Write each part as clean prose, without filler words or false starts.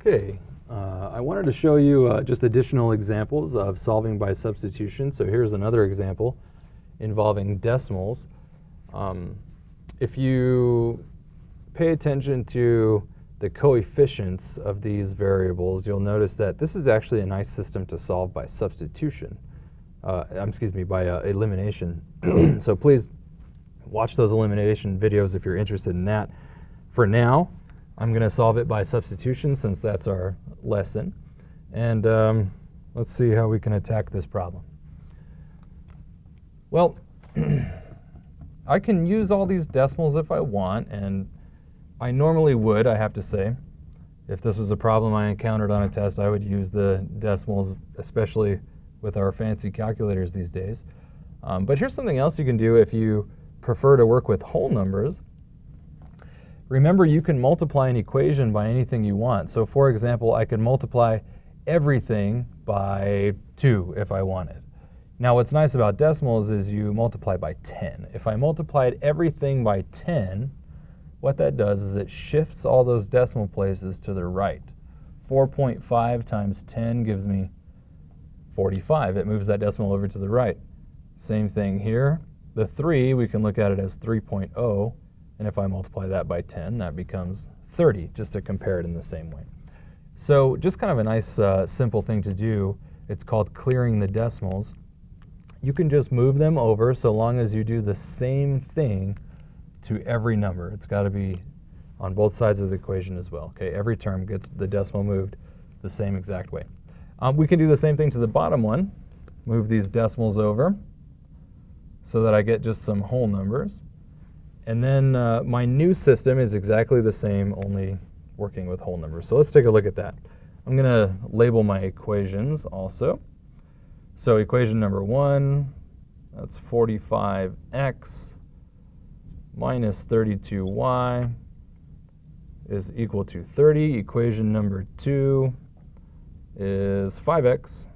Okay, I wanted to show you just additional examples of solving by substitution. So here's another example involving decimals. If you pay attention to the coefficients of these variables, you'll notice that this is actually a nice system to solve by substitution. By elimination. So please watch those elimination videos if you're interested in that. For now, I'm going to solve it by substitution since that's our lesson. And let's see how we can attack this problem. Well, I can use all these decimals if I want, and I normally would, I have to say. If this was a problem I encountered on a test, I would use the decimals, especially with our fancy calculators these days. But here's something else you can do if you prefer to work with whole numbers. Remember, you can multiply an equation by anything you want. So for example, I could multiply everything by 2 if I wanted. Now what's nice about decimals is you multiply by 10. If I multiplied everything by 10, what that does is it shifts all those decimal places to the right. 4.5 times 10 gives me 45. It moves that decimal over to the right. Same thing here. The 3, we can look at it as 3.0. And if I multiply that by 10, that becomes 30, just to compare it in the same way. So just kind of a nice simple thing to do. It's called clearing the decimals. You can just move them over so long as you do the same thing to every number. It's got to be on both sides of the equation as well. Okay, every term gets the decimal moved the same exact way. We can do the same thing to the bottom one. Move these decimals over so that I get just some whole numbers. And then my new system is exactly the same, only working with whole numbers. So let's take a look at that. I'm going to label my equations also. So equation number 1, that's 45x minus 32y is equal to 30. Equation number 2 is 5x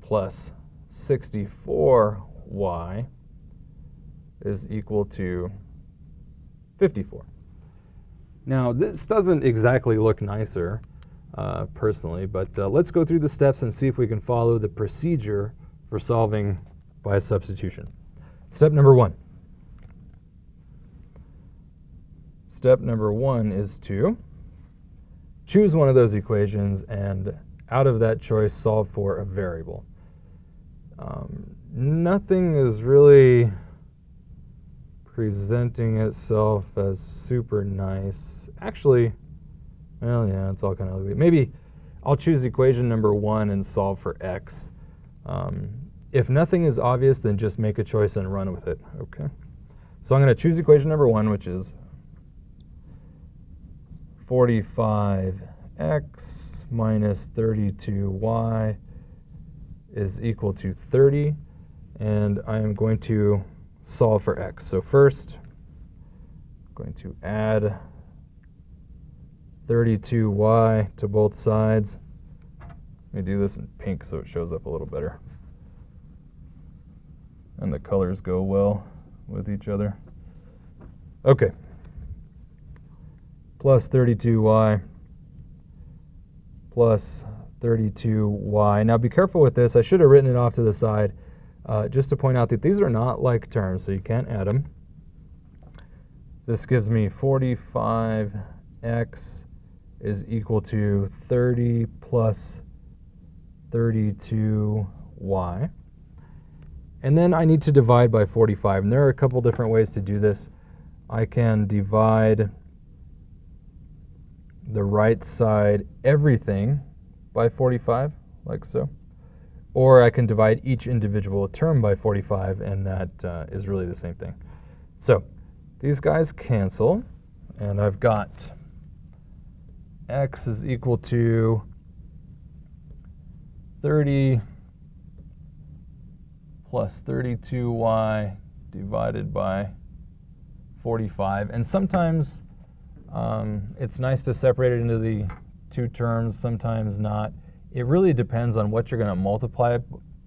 plus 64y is equal to 54. Now this doesn't exactly look nicer personally, but let's go through the steps and see if we can follow the procedure for solving by substitution. Step number 1. Step number 1 is to choose one of those equations and out of that choice solve for a variable. Nothing is really presenting itself as super nice. Actually, well, yeah, it's all kind of ugly. Maybe I'll choose equation number 1 and solve for x. If nothing is obvious, then just make a choice and run with it, okay? So I'm going to choose equation number 1, which is 45x minus 32y is equal to 30, and I am going to solve for x. So first, I'm going to add 32y to both sides. Let me do this in pink so it shows up a little better. And the colors go well with each other. Okay. Plus 32y plus 32y. Now be careful with this. I should have written it off to the side. Just to point out that these are not like terms, so you can't add them. This gives me 45x is equal to 30 plus 32y. And then I need to divide by 45. And there are a couple different ways to do this. I can divide the right side everything by 45, like so. Or I can divide each individual term by 45, and that is really the same thing. So these guys cancel, and I've got x is equal to 30 plus 32y divided by 45. And sometimes it's nice to separate it into the two terms, sometimes not. It really depends on what you're going to multiply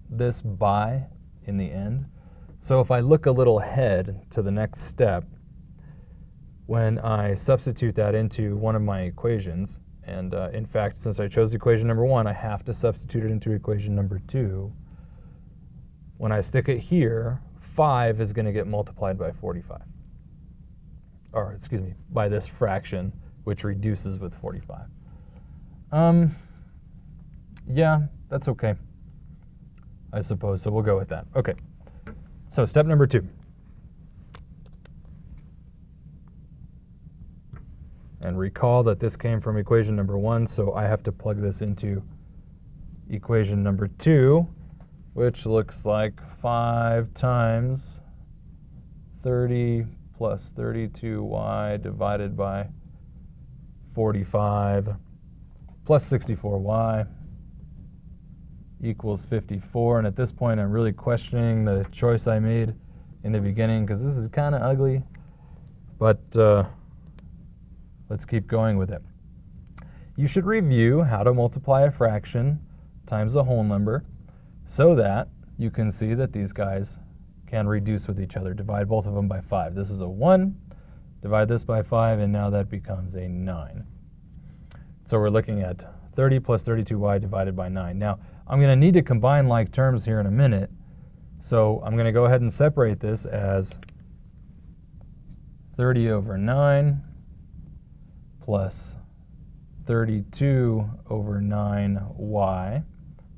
this by in the end. So if I look a little ahead to the next step, when I substitute that into one of my equations. And in fact, since I chose equation number 1, I have to substitute it into equation number 2. When I stick it here, 5 is going to get multiplied by 45. Or, excuse me, by this fraction, which reduces with 45. Yeah, that's okay, I suppose. So we'll go with that. Okay. So step number 2. And recall that this came from equation number 1, so I have to plug this into equation number 2, which looks like 5 times 30 plus 32y divided by 45 plus 64y equals 54. And at this point, I'm really questioning the choice I made in the beginning because this is kind of ugly, but let's keep going with it. You should review how to multiply a fraction times a whole number so that you can see that these guys can reduce with each other. Divide both of them by 5. This is a 1. Divide this by 5, and now that becomes a 9. So we're looking at 30 plus 32y divided by 9. Now, I'm going to need to combine like terms here in a minute, so I'm going to go ahead and separate this as 30 over 9 plus 32 over 9y.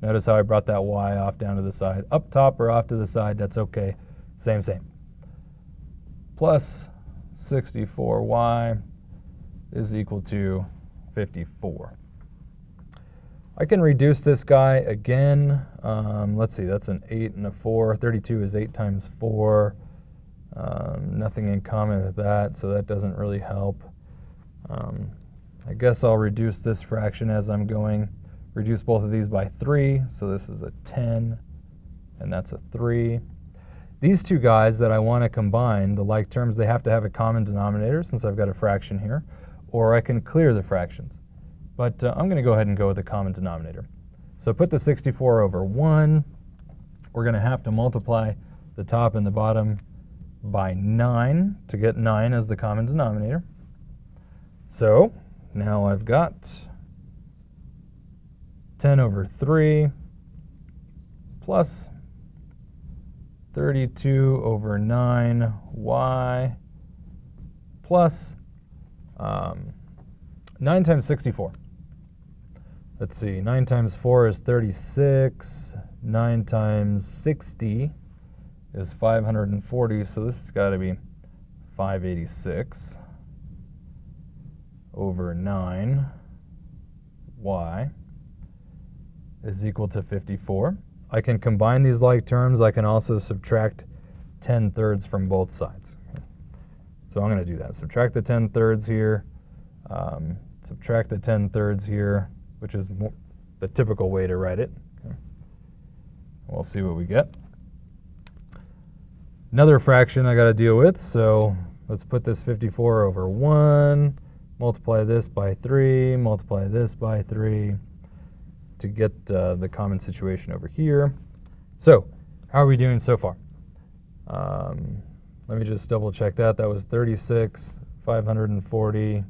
Notice how I brought that y off down to the side. Up top or off to the side, that's okay. Same. Plus 64y is equal to 54. I can reduce this guy again. Let's see, that's an 8 and a 4. 32 is 8 times 4. Nothing in common with that, so that doesn't really help. I guess I'll reduce this fraction as I'm going. Reduce both of these by 3, so this is a 10, and that's a 3. These two guys that I want to combine, the like terms, they have to have a common denominator since I've got a fraction here, or I can clear the fractions. But I'm going to go ahead and go with the common denominator. So put the 64 over 1. We're going to have to multiply the top and the bottom by 9 to get 9 as the common denominator. So now I've got 10 over 3 plus 32 over 9y plus 9 times 64. Let's see, 9 times 4 is 36. 9 times 60 is 540, so this has got to be 586 over 9y is equal to 54. I can combine these like terms. I can also subtract 10/3 from both sides. So I'm going to do that. Subtract the 10/3 here. Subtract the 10/3 here, which is the typical way to write it. Okay. We'll see what we get. Another fraction I got to deal with, so let's put this 54 over 1, multiply this by 3, multiply this by 3 to get the common situation over here. So how are we doing so far? Let me just double check that. That was 36, 540.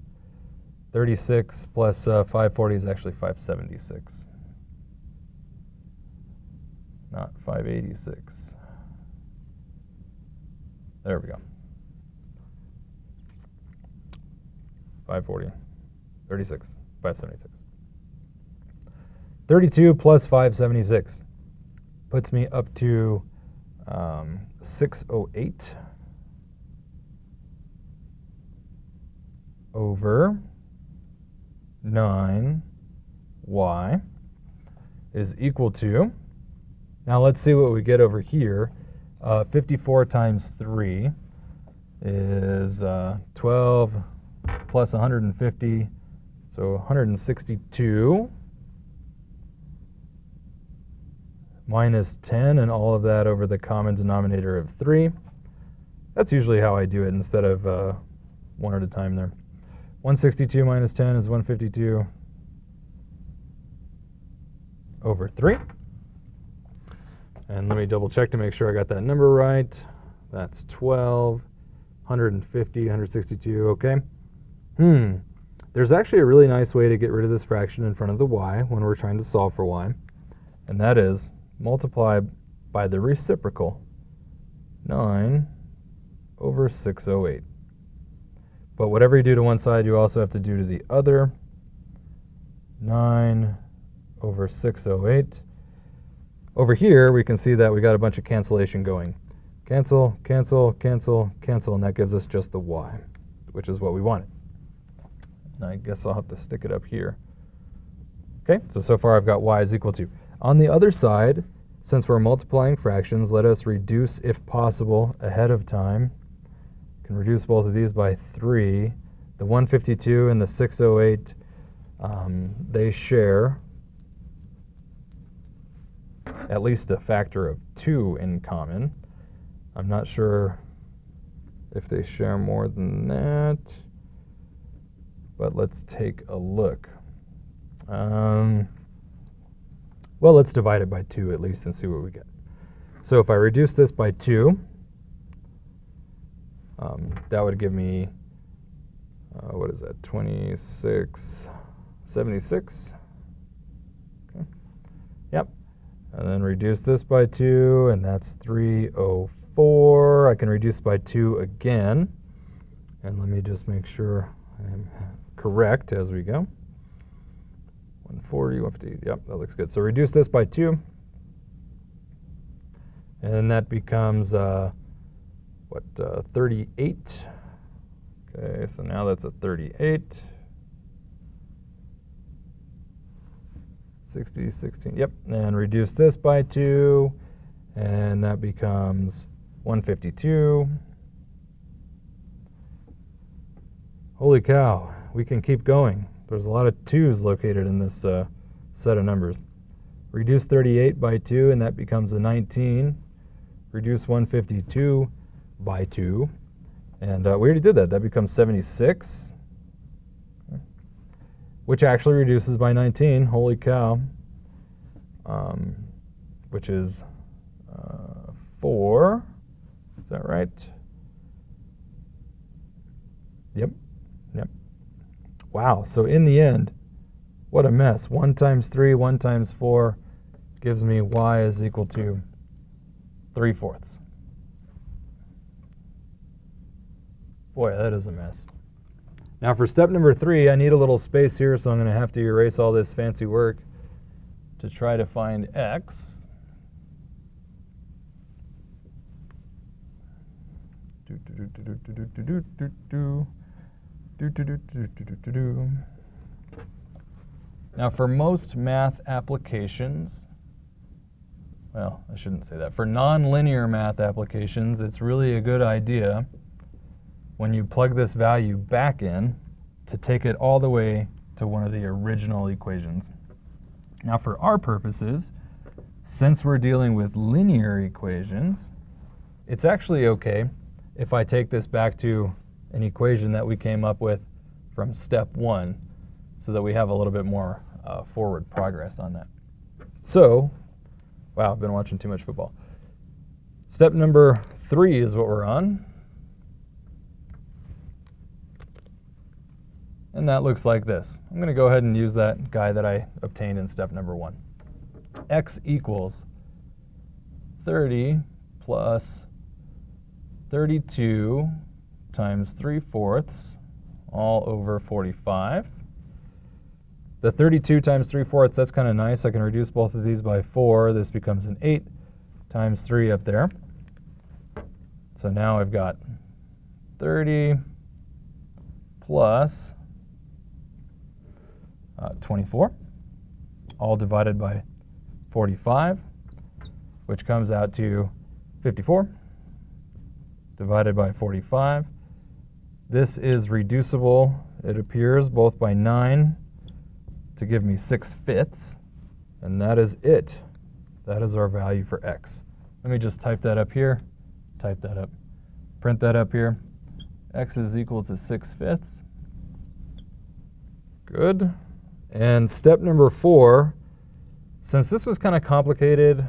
36 plus 540 is actually 576, not 586. There we go. 540, 36, 576. 32 plus 576 puts me up to 608 over 9y is equal to, now let's see what we get over here. 54 times 3 is 12 plus 150, so 162 minus 10, and all of that over the common denominator of 3. That's usually how I do it instead of one at a time there. 162 minus 10 is 152 over 3. And let me double check to make sure I got that number right. That's 12. 150, 162, okay. There's actually a really nice way to get rid of this fraction in front of the y when we're trying to solve for y, and that is multiply by the reciprocal, 9/608. But whatever you do to one side, you also have to do to the other, 9/608. Over here, we can see that we got a bunch of cancellation going. Cancel, cancel, cancel, cancel, and that gives us just the y, which is what we wanted. And I guess I'll have to stick it up here. Okay, so far I've got y is equal to. On the other side, since we're multiplying fractions, let us reduce, if possible, ahead of time. Can reduce both of these by 3. The 152 and the 608, they share at least a factor of 2 in common. I'm not sure if they share more than that, but let's take a look. Well, let's divide it by 2 at least and see what we get. So if I reduce this by 2, that would give me, what is that, 2676? Okay. Yep. And then reduce this by 2, and that's 304. I can reduce by 2 again. And let me just make sure I'm correct as we go. 140, 150, yep, that looks good. So reduce this by 2. And that becomes, 38. Okay, so now that's a 38. 60, 16, yep. And reduce this by 2, and that becomes 152. Holy cow, we can keep going. There's a lot of 2's located in this set of numbers. Reduce 38 by 2, and that becomes a 19. Reduce 152 by 2, and we already did that. That becomes 76, which actually reduces by 19. Holy cow. Which is 4. Is that right? Yep. Yep. Wow. So in the end, what a mess. 1 times 3, 1 times 4 gives me y is equal to 3/4. Boy, that is a mess. Now for step number 3, I need a little space here, so I'm going to have to erase all this fancy work to try to find x. Now for most math applications, well, I shouldn't say that. For nonlinear math applications, it's really a good idea when you plug this value back in to take it all the way to one of the original equations. Now for our purposes, since we're dealing with linear equations, it's actually okay if I take this back to an equation that we came up with from step 1 so that we have a little bit more forward progress on that. So, wow, I've been watching too much football. Step number 3 is what we're on. And that looks like this. I'm going to go ahead and use that guy that I obtained in step number 1. X equals 30 plus 32 times 3/4 all over 45. The 32 times 3/4, that's kind of nice. I can reduce both of these by 4. This becomes an 8 times 3 up there. So now I've got 30 plus 24, all divided by 45, which comes out to 54, divided by 45. This is reducible, it appears, both by 9 to give me 6/5, and that is it. That is our value for x. Let me just type that up here, type that up, print that up here. X is equal to 6/5. Good. And step number 4, since this was kind of complicated,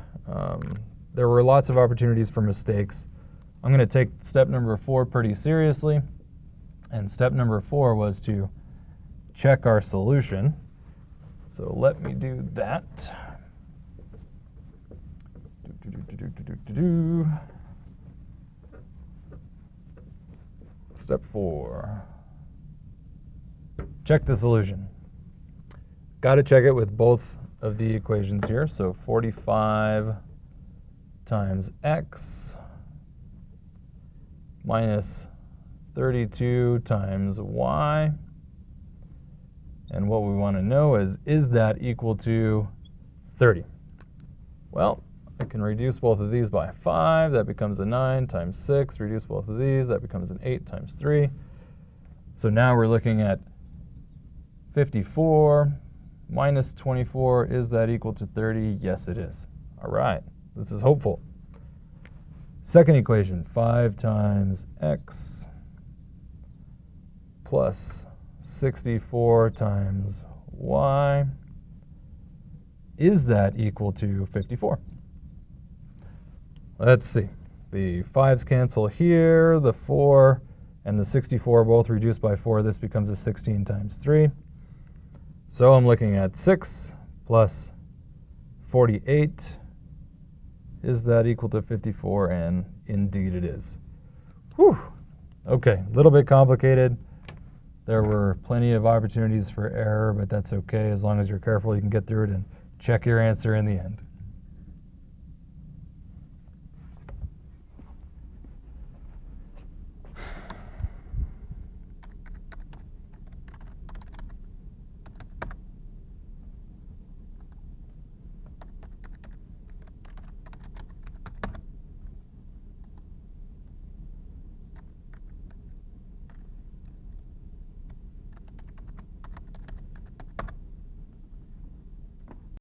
there were lots of opportunities for mistakes. I'm going to take step number 4 pretty seriously. And step number 4 was to check our solution. So let me do that. Step 4. Check the solution. Got to check it with both of the equations here. So 45 times x minus 32 times y. And what we want to know is that equal to 30? Well, I can reduce both of these by 5. That becomes a 9 times 6. Reduce both of these. That becomes an 8 times 3. So now we're looking at 54 minus 24. Is that equal to 30? Yes, it is. All right. This is hopeful. Second equation, 5 times x plus 64 times y. Is that equal to 54? Let's see. The 5's cancel here. The 4 and the 64 both reduced by 4. This becomes a 16 times 3. So I'm looking at 6 plus 48. Is that equal to 54? And indeed it is. Whew. Okay, a little bit complicated. There were plenty of opportunities for error, but that's okay. As long as you're careful, you can get through it and check your answer in the end.